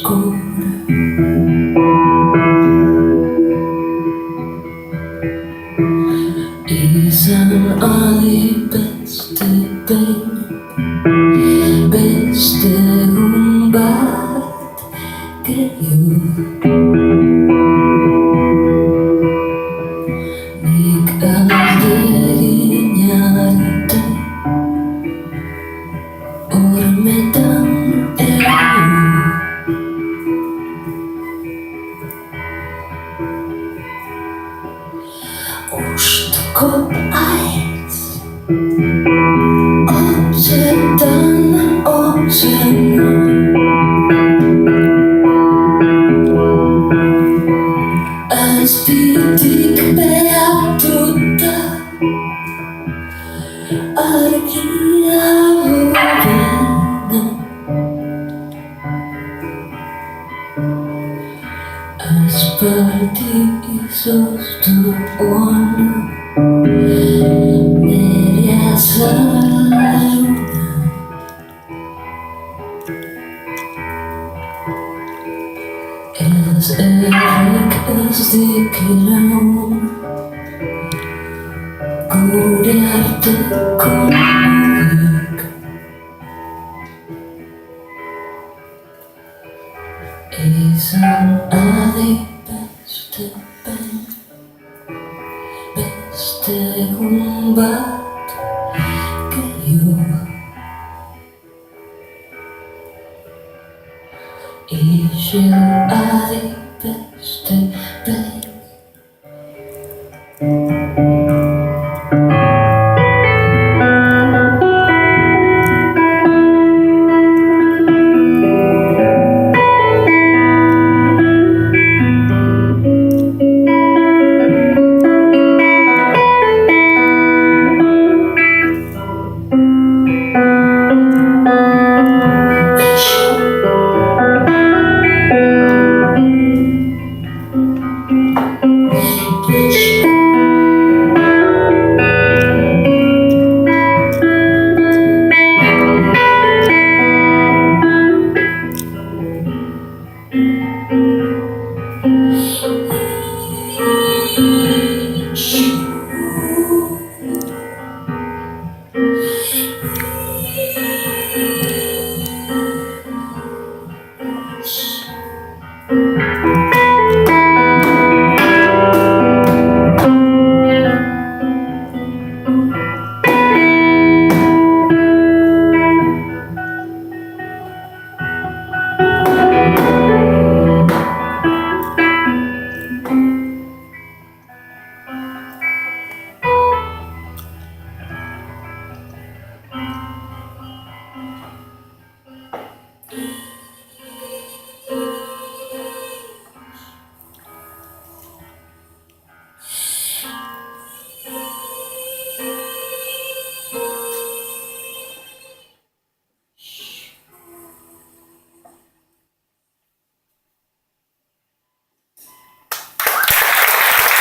skole. Isen er de bedste ben, bedste hun bakke jo. Nik aldri nyarte, ormedan er jo. Ostkop eins, obsedan, Aspidik beatuta, argia vena, asparti isos tu ono, media saluna. As erik as de kilon, god hjärta konung. Isen er de beste ben, beste hun bakke jo. Ikke er de beste ben,